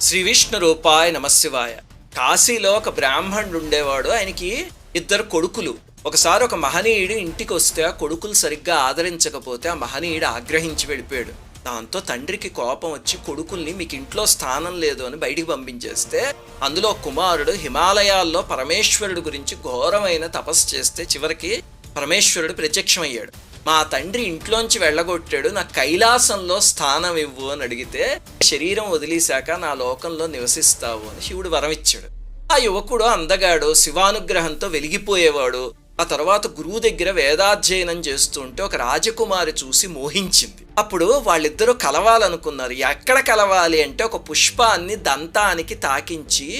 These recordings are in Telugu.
శ్రీ విష్ణు రూపాయ నమశివాయ. కాశీలో ఒక బ్రాహ్మణుడు ఉండేవాడు. ఆయనకి 2 కొడుకులు. ఒకసారి ఒక మహనీయుడు ఇంటికి వస్తే ఆ కొడుకులు సరిగ్గా ఆదరించకపోతే ఆ మహనీయుడు ఆగ్రహించి వెళ్ళిపోయాడు. దాంతో తండ్రికి కోపం వచ్చి కొడుకుల్ని మీకు ఇంట్లో స్థానం లేదు అని బయటికి పంపించేస్తే అందులో కుమారుడు హిమాలయాల్లో పరమేశ్వరుడు గురించి ఘోరమైన తపస్సు చేస్తే చివరికి పరమేశ్వరుడు ప్రత్యక్షమయ్యాడు. మా తండ్రి ఇంట్లోంచి వెళ్ళగొట్టాడు, నాకు కైలాసంలో స్థానం ఇవ్వు అని అడిగితే శరీరం వదిలేశాక నా లోకంలో నివసిస్తావు అని శివుడు వరం ఇచ్చాడు. ఆ యువకుడు అందగాడు, శివానుగ్రహంతో వెలిగిపోయేవాడు. ఆ తర్వాత గురువు దగ్గర వేదాధ్యయనం చేస్తూ ఉంటే ఒక రాజకుమారి చూసి మోహించింది. అప్పుడు వాళ్ళిద్దరూ కలవాలనుకున్నారు. ఎక్కడ కలవాలి అంటే ఒక పుష్పాన్ని దంతానికి తాకించి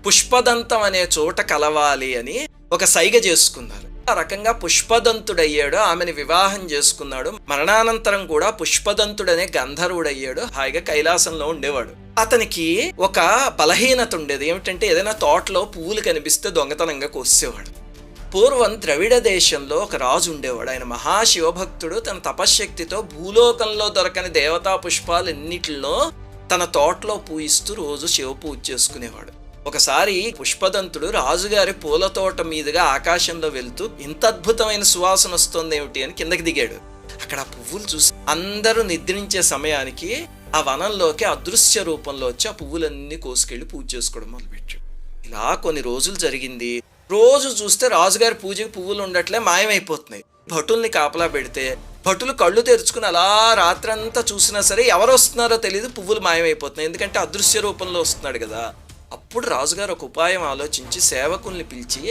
పుష్పదంతం అనే చోట కలవాలి అని ఒక సైగ చేసుకున్నారు. ఆ రకంగా పుష్పదంతుడయ్యాడు. ఆమెను వివాహం చేసుకున్నాడు. మరణానంతరం కూడా పుష్పదంతుడనే గంధర్వుడయ్యాడు. హాయిగా కైలాసంలో ఉండేవాడు. అతనికి ఒక బలహీనత ఉండేది. ఏమిటంటే ఏదైనా తోటలో పువ్వులు కనిపిస్తే దొంగతనంగా కోసేవాడు. పూర్వం ద్రవిడ దేశంలో ఒక రాజు ఉండేవాడు. ఆయన మహాశివభక్తుడు. తన తపశ్శక్తితో భూలోకంలో దొరకని దేవతా పుష్పాలన్నిటిలో తన తోటలో పూయిస్తూ రోజు శివ పూజ చేసుకునేవాడు. ఒకసారి పుష్పదంతుడు రాజుగారి పూల తోట మీదుగా ఆకాశంలో వెళ్తూ ఇంత అద్భుతమైన సువాసన వస్తుంది ఏమిటి అని కిందకి దిగాడు. అక్కడ ఆ పువ్వులు చూసి అందరూ నిద్రించే సమయానికి ఆ వనంలోకి అదృశ్య రూపంలో వచ్చి ఆ పువ్వులన్నీ కోసుకెళ్లి పూజ చేసుకోవడం మొదలుపెట్టాడు. ఇలా కొన్ని రోజులు జరిగింది. రోజు చూస్తే రాజుగారి పూజకి పువ్వులు ఉండట్లే, మాయమైపోతున్నాయి. భటుల్ని కాపలా పెడితే భటులు కళ్ళు తెరుచుకుని అలా రాత్రంతా చూసినా సరే ఎవరు వస్తున్నారో తెలియదు, పువ్వులు మాయమైపోతున్నాయి. ఎందుకంటే అదృశ్య రూపంలో వస్తున్నాడు కదా. అప్పుడు రాజుగారు ఒక ఉపాయం ఆలోచించి సేవకుల్ని పిలిచి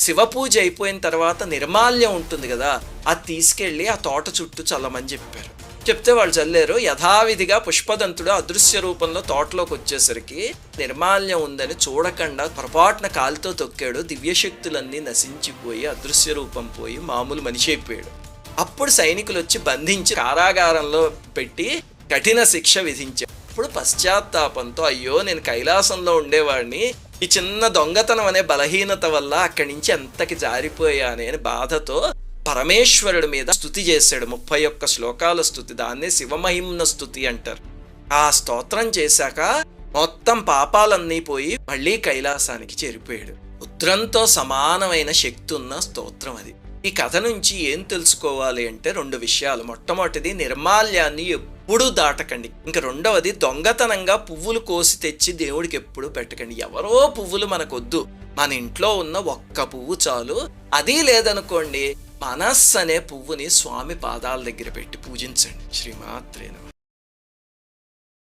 శివ పూజ అయిపోయిన తర్వాత నిర్మాల్యం ఉంటుంది కదా, అది తీసుకెళ్లి ఆ తోట చుట్టూ చల్లమని చెప్పారు. చెప్తే వాళ్ళు చల్లారు. యథావిధిగా పుష్పదంతుడు అదృశ్య రూపంలో తోటలోకి వచ్చేసరికి నిర్మాల్యం ఉందని చూడకుండా పొరపాటున కాలుతో తొక్కాడు. దివ్యశక్తులన్నీ నశించిపోయి అదృశ్య రూపం పోయి మామూలు మనిషి అయిపోయాడు. అప్పుడు సైనికులు వచ్చి బంధించి కారాగారంలో పెట్టి కఠిన శిక్ష విధించారు. అప్పుడు పశ్చాత్తాపంతో అయ్యో నేను కైలాసంలో ఉండేవాడిని, ఈ చిన్న దొంగతనం అనే బలహీనత వల్ల అక్కడి నుంచి ఎంతకి జారిపోయానే అని బాధతో పరమేశ్వరుడి మీద స్తుతి చేశాడు. 31 శ్లోకాల స్తుతి. దాన్నే శివమహిమ్న స్తుతి అంటారు. ఆ స్తోత్రం చేశాక మొత్తం పాపాలన్నీ పోయి మళ్ళీ కైలాసానికి చేరిపోయాడు. రుద్రంతో సమానమైన శక్తి ఉన్న స్తోత్రం అది. ఈ కథ నుంచి ఏం తెలుసుకోవాలి అంటే 2 విషయాలు. మొట్టమొదటిది, నిర్మాల్యాన్ని ఎప్పుడూ దాటకండి. ఇంకా రెండవది, దొంగతనంగా పువ్వులు కోసి తెచ్చి దేవుడికి ఎప్పుడు పెట్టకండి. ఎవరో పువ్వులు మనకొద్దు, మన ఇంట్లో ఉన్న ఒక్క పువ్వు చాలు. అది లేదనుకోండి, మనస్సు అనే పువ్వుని స్వామి పాదాల దగ్గర పెట్టి పూజించండి. శ్రీమాత్రే నమః.